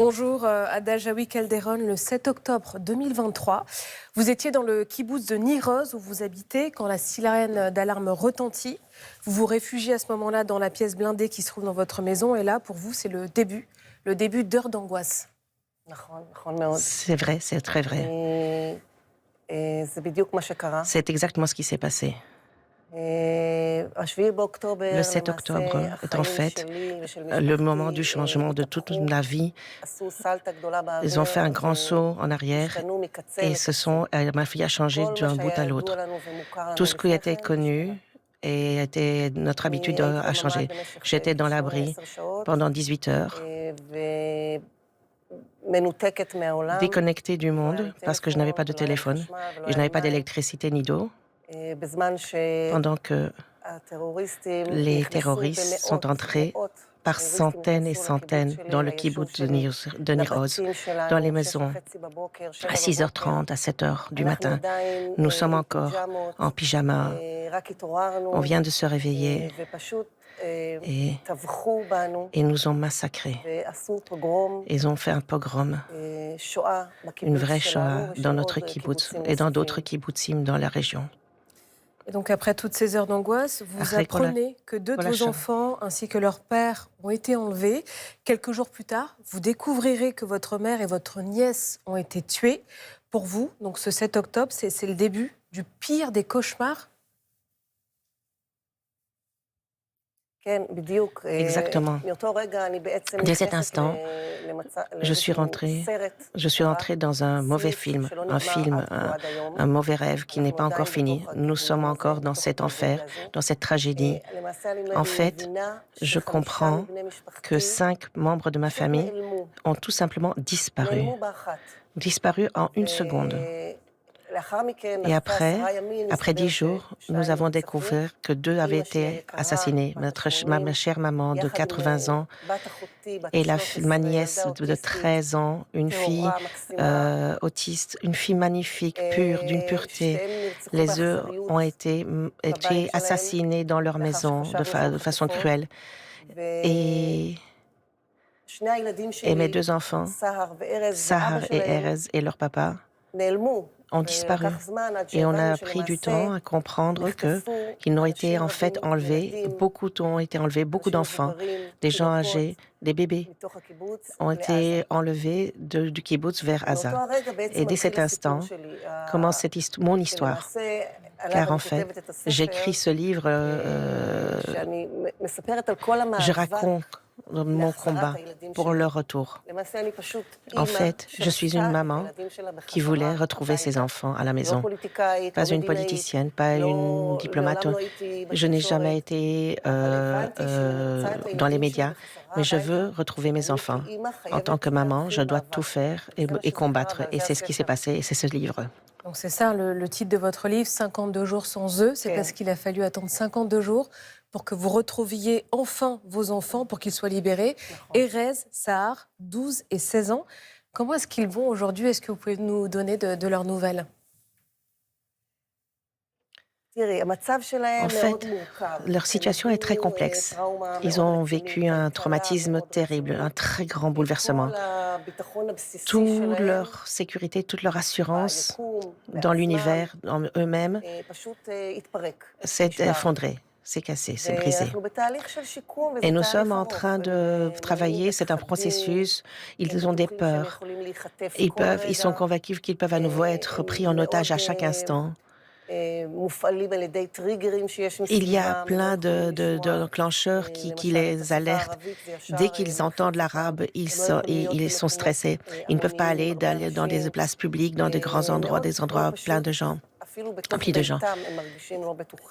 Bonjour Adajawi Calderon, le 7 octobre 2023. Vous étiez dans le kibboutz de Nir Oz où vous habitez quand la sirène d'alarme retentit. Vous vous réfugiez à ce moment-là dans la pièce blindée qui se trouve dans votre maison et là, pour vous, c'est le début d'heures d'angoisse. C'est vrai, c'est très vrai. C'est exactement ce qui s'est passé. Le 7 octobre est en fait le moment du changement de toute la vie. Ils ont fait un grand saut en arrière et ma fille a changé d'un bout à l'autre. Tout ce qui était connu et était notre habitude a changé. J'étais dans l'abri pendant 18 heures, déconnectée du monde parce que je n'avais pas de téléphone et je n'avais pas d'électricité ni d'eau, pendant que les terroristes sont entrés par centaines et centaines dans le kibboutz de Nir Oz, dans les maisons, à 6h30, à 7h du matin. Nous sommes encore en pyjama. On vient de se réveiller et ils nous ont massacrés. Ils ont fait un pogrom, une vraie Shoah dans notre kibbutz et dans d'autres kibbutzim dans la région. Et donc après toutes ces heures d'angoisse, vous apprenez que deux de vos enfants ainsi que leur père ont été enlevés. Quelques jours plus tard, vous découvrirez que votre mère et votre nièce ont été tuées. Pour vous, donc ce 7 octobre, c'est le début du pire des cauchemars. Exactement. Dès cet instant, je suis entrée dans un mauvais film, un mauvais rêve qui n'est pas encore fini. Nous sommes encore dans cet enfer, dans cette tragédie. En fait, je comprends que 5 membres de ma famille ont tout simplement disparu en une seconde. Et après 10 jours, nous avons découvert que 2 avaient été assassinés. Ma chère maman de 80 ans et ma nièce de 13 ans, une fille autiste, une fille magnifique, pure, d'une pureté. Les deux ont été assassinés dans leur maison de façon cruelle. Et mes 2 enfants, Sahar et Erez et leur papa, ont disparu. Et on a pris du temps à comprendre qu'ils n'ont été en fait enlevés. Beaucoup ont été enlevés, beaucoup d'enfants, des gens âgés, des bébés ont été enlevés du kibbutz vers Gaza. Et dès cet instant, commence mon histoire. Car en fait, j'écris ce livre, je raconte mon combat pour leur retour. En fait, je suis une maman qui voulait retrouver ses enfants à la maison. Pas une politicienne, pas une diplomate. Je n'ai jamais été dans les médias, mais je veux retrouver mes enfants. En tant que maman, je dois tout faire et combattre. Et c'est ce qui s'est passé et c'est ce livre. Donc c'est ça le titre de votre livre, 52 jours sans eux. C'est parce qu'il a fallu attendre 52 jours pour que vous retrouviez enfin vos enfants, pour qu'ils soient libérés. Erez, Sahar, 12 et 16 ans. Comment est-ce qu'ils vont aujourd'hui? Est-ce que vous pouvez nous donner de leurs nouvelles? En fait, leur situation est très complexe. Ils ont vécu un traumatisme terrible, un très grand bouleversement. Toute leur sécurité, toute leur assurance dans l'univers, en eux-mêmes, s'est effondrée. C'est cassé, c'est brisé. Et nous sommes en train de travailler, c'est un processus, ils ont des peurs. Ils sont convaincus qu'ils peuvent à nouveau être pris en otage à chaque instant. Il y a plein d'enclencheurs qui les alertent. Dès qu'ils entendent l'arabe, ils sont stressés. Ils ne peuvent pas aller dans des places publiques, dans des grands endroits, des endroits pleins de gens. Remplis de gens.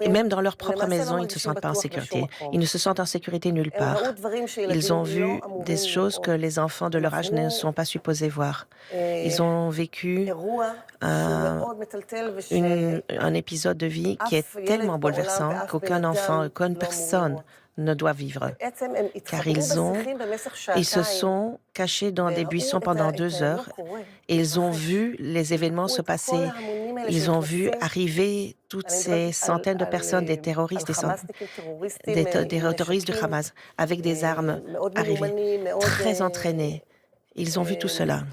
Et même dans leur propre maison, ils ne se sentent pas en sécurité. Ils ne se sentent en sécurité nulle part. Ils ont vu des choses que les enfants de leur âge ne sont pas supposés voir. Ils ont vécu un épisode de vie qui est tellement bouleversant qu'aucun enfant, aucune personne ne doit vivre. Car ils se sont cachés dans des buissons pendant 2 heures et ils ont vu les événements se passer. Ils ont vu arriver toutes ces centaines de personnes, des terroristes, des terroristes du Hamas, avec des armes arrivées, très entraînés Ils ont vu tout cela,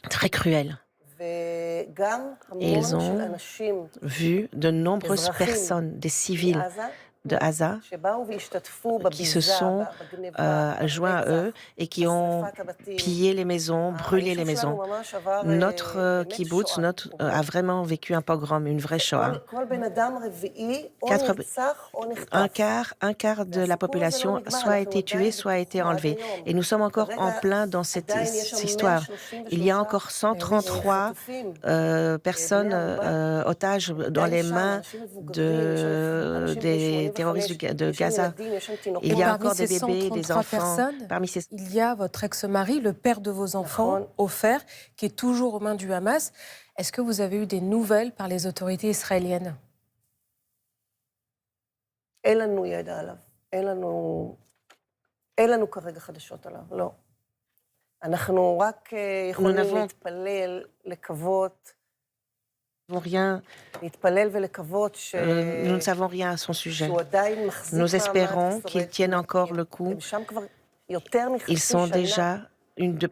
très cruel. Et ils ont vu de nombreuses personnes, des civils de Gaza, qui se sont joints à eux et qui ont pillé les maisons, brûlé les maisons. Notre kibbutz a vraiment vécu un pogrom, une vraie Shoah. Un quart de la population soit a été tuée, soit a été enlevée. Et nous sommes encore en plein dans cette histoire. Il y a encore 133 personnes otages dans les mains des terroristes de Gaza. Il y a encore des bébés, des enfants. Il y a votre ex-mari, le père de vos enfants, Ofer, qui est toujours aux mains du Hamas. Est-ce que vous avez eu des nouvelles par les autorités israéliennes? Nous n'avons rien. Nous ne savons rien à son sujet. Nous espérons qu'il tienne encore le coup. Ils sont déjà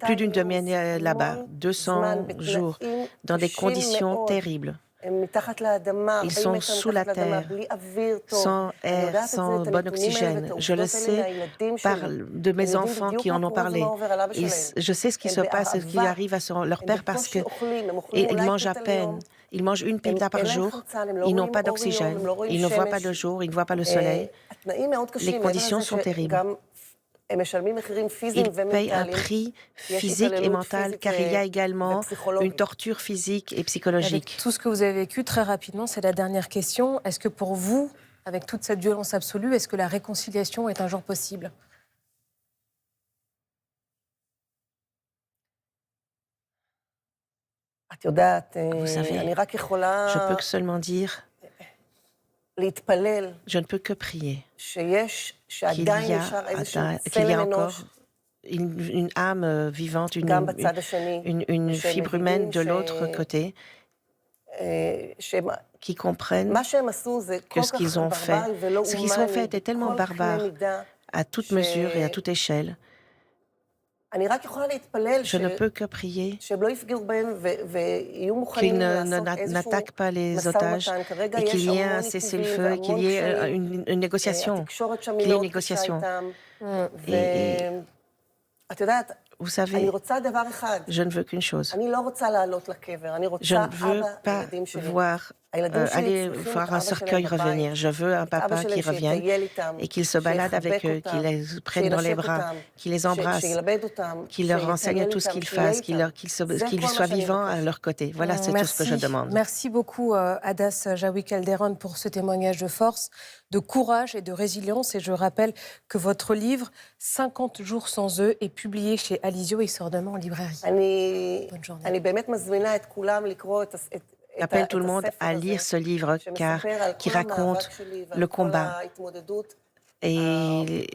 plus d'une demi-année là-bas, 200 jours, dans des conditions terribles. Ils sont sous la terre, sans air, sans bon oxygène. Je le sais de mes enfants qui en ont parlé. Je sais ce qui se passe, ce qui arrive à leur père parce qu'ils mangent à peine. Ils mangent une pita par jour. Ils n'ont pas d'oxygène. Ils ne voient pas le jour. Ils ne voient pas le soleil. Les conditions sont terribles. Ils payent un prix physique et mental, car il y a également une torture physique et psychologique. Avec tout ce que vous avez vécu, très rapidement, c'est la dernière question. Est-ce que pour vous, avec toute cette violence absolue, est-ce que la réconciliation est un jour possible? Vous savez, je peux seulement dire, je ne peux que prier qu'il y a encore une âme vivante, une fibre humaine de l'autre côté, qui comprennent que ce qu'ils ont fait était tellement barbare à toute mesure et à toute échelle. Je ne peux que prier qu'ils n'attaquent pas les otages et qu'il y ait un cessez-le-feu, qu'il y ait une négociation. Et vous savez, je ne veux qu'une chose. Je ne veux pas aller voir un cercueil revenir. Je veux un papa qui revienne et qu'il se balade avec eux, qu'il les prenne dans les bras, qu'il les embrasse, qu'il leur enseigne tout ce qu'ils fassent, qu'ils soient vivants à leur côté. Voilà, c'est tout ce que je demande. Merci beaucoup, Hadas Jaoui-Calderon, pour ce témoignage de force, de courage et de résilience. Et je rappelle que votre livre, 50 jours sans eux, est publié chez Alizio et sort demain en librairie. Bonne journée. J'appelle tout le monde à lire ce livre qui raconte le combat et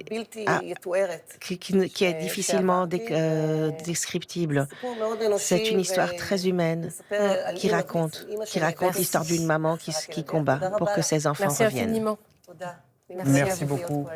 qui est difficilement descriptible. C'est une histoire très humaine qui raconte l'histoire d'une maman qui combat pour que ses enfants reviennent. Merci infiniment. Merci beaucoup.